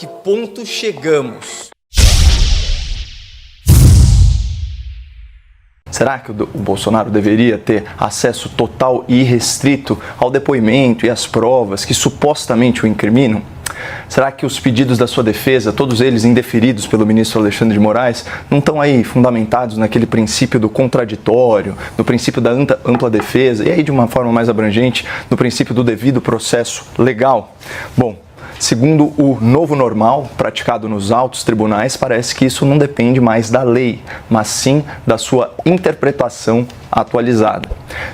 que ponto chegamos? Será que o Bolsonaro deveria ter acesso total e irrestrito ao depoimento e às provas que supostamente o incriminam? Será que os pedidos da sua defesa, todos eles indeferidos pelo ministro Alexandre de Moraes, não estão aí fundamentados naquele princípio do contraditório, no princípio da ampla defesa e aí de uma forma mais abrangente, no princípio do devido processo legal? Bom, segundo o novo normal praticado nos altos tribunais, parece que isso não depende mais da lei, mas sim da sua interpretação atualizada.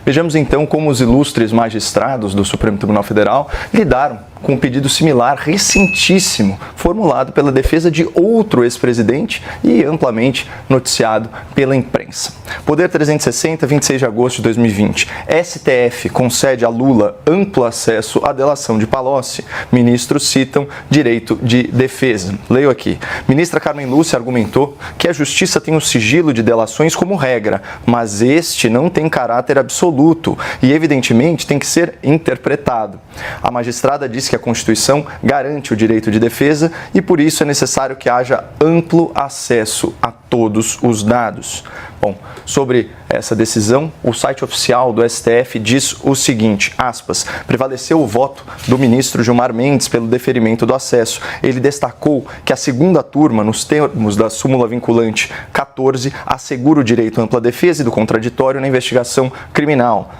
Vejamos então como os ilustres magistrados do Supremo Tribunal Federal lidaram com um pedido similar, recentíssimo, formulado pela defesa de outro ex-presidente e amplamente noticiado pela imprensa. Poder 360, 26 de agosto de 2020. STF concede a Lula amplo acesso à delação de Palocci. Ministros citam direito de defesa. Leio aqui. Ministra Carmen Lúcia argumentou que a Justiça tem o sigilo de delações como regra, mas este não tem caráter absoluto e, evidentemente, tem que ser interpretado. A magistrada disse que a Constituição garante o direito de defesa e, por isso, é necessário que haja amplo acesso a todos os dados. Bom, sobre essa decisão, o site oficial do STF diz o seguinte, aspas, prevaleceu o voto do ministro Gilmar Mendes pelo deferimento do acesso. Ele destacou que a segunda turma, nos termos da súmula vinculante 14, assegura o direito à ampla defesa e do contraditório na investigação criminal.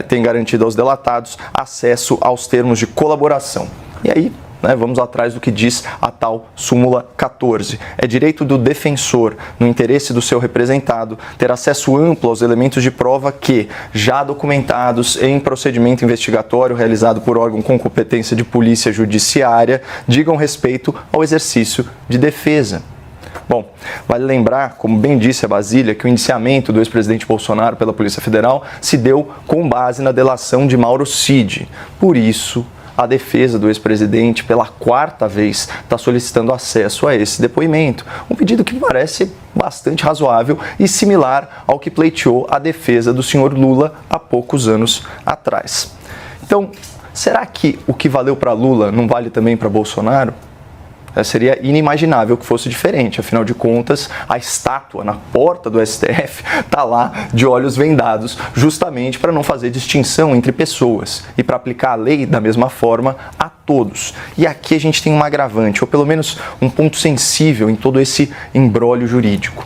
Tem garantido aos delatados acesso aos termos de colaboração. E aí, vamos atrás do que diz a tal súmula 14. É direito do defensor, no interesse do seu representado, ter acesso amplo aos elementos de prova que, já documentados em procedimento investigatório realizado por órgão com competência de polícia judiciária, digam respeito ao exercício de defesa. Bom, vale lembrar, como bem disse a Basília, que o indiciamento do ex-presidente Bolsonaro pela Polícia Federal se deu com base na delação de Mauro Cid. Por isso, a defesa do ex-presidente, pela quarta vez, está solicitando acesso a esse depoimento. Um pedido que parece bastante razoável e similar ao que pleiteou a defesa do senhor Lula há poucos anos atrás. Então, será que o que valeu para Lula não vale também para Bolsonaro? Seria inimaginável que fosse diferente, afinal de contas, a estátua na porta do STF está lá de olhos vendados, justamente para não fazer distinção entre pessoas e para aplicar a lei da mesma forma a todos. E aqui a gente tem um agravante, ou pelo menos um ponto sensível em todo esse imbróglio jurídico.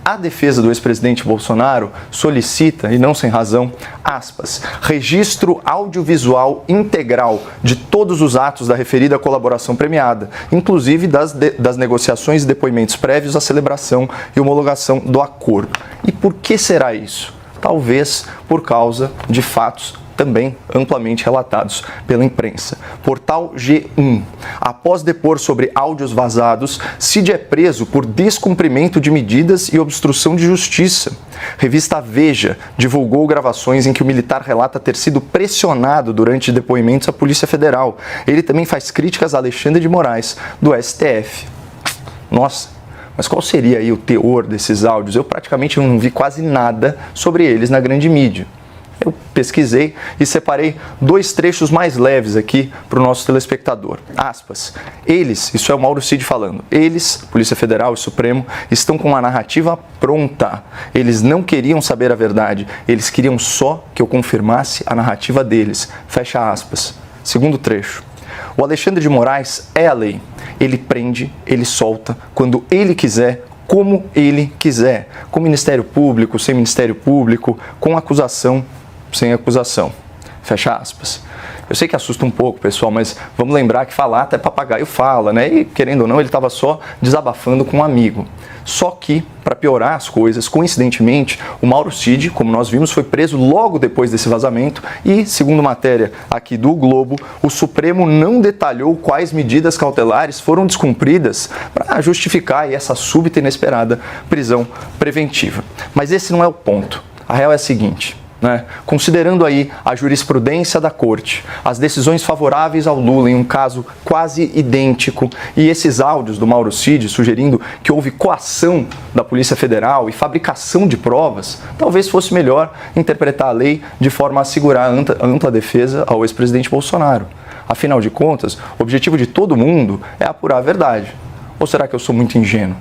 A defesa do ex-presidente Bolsonaro solicita, e não sem razão, aspas, registro audiovisual integral de todos os atos da referida colaboração premiada, inclusive das negociações e depoimentos prévios à celebração e homologação do acordo. E por que será isso? Talvez por causa de fatos também amplamente relatados pela imprensa. Portal G1. Após depor sobre áudios vazados, Cid é preso por descumprimento de medidas e obstrução de justiça. Revista Veja divulgou gravações em que o militar relata ter sido pressionado durante depoimentos à Polícia Federal. Ele também faz críticas a Alexandre de Moraes, do STF. Nossa, mas qual seria aí o teor desses áudios? Eu praticamente não vi quase nada sobre eles na grande mídia. Eu pesquisei e separei dois trechos mais leves aqui para o nosso telespectador. Aspas. Eles, isso é o Mauro Cid falando, eles, Polícia Federal e Supremo, estão com uma narrativa pronta. Eles não queriam saber a verdade, eles queriam só que eu confirmasse a narrativa deles. Fecha aspas. Segundo trecho. O Alexandre de Moraes é a lei. Ele prende, ele solta, quando ele quiser, como ele quiser. Com Ministério Público, sem Ministério Público, com acusação, sem acusação. Fecha aspas. Eu sei que assusta um pouco, pessoal, mas vamos lembrar que falar até papagaio fala, né? E, querendo ou não, ele estava só desabafando com um amigo. Só que, para piorar as coisas, coincidentemente, o Mauro Cid, como nós vimos, foi preso logo depois desse vazamento e, segundo matéria aqui do Globo, o Supremo não detalhou quais medidas cautelares foram descumpridas para justificar aí essa súbita e inesperada prisão preventiva. Mas esse não é o ponto. A real é a seguinte. Considerando aí a jurisprudência da Corte, as decisões favoráveis ao Lula em um caso quase idêntico e esses áudios do Mauro Cid sugerindo que houve coação da Polícia Federal e fabricação de provas, talvez fosse melhor interpretar a lei de forma a assegurar a ampla defesa ao ex-presidente Bolsonaro. Afinal de contas, o objetivo de todo mundo é apurar a verdade. Ou será que eu sou muito ingênuo?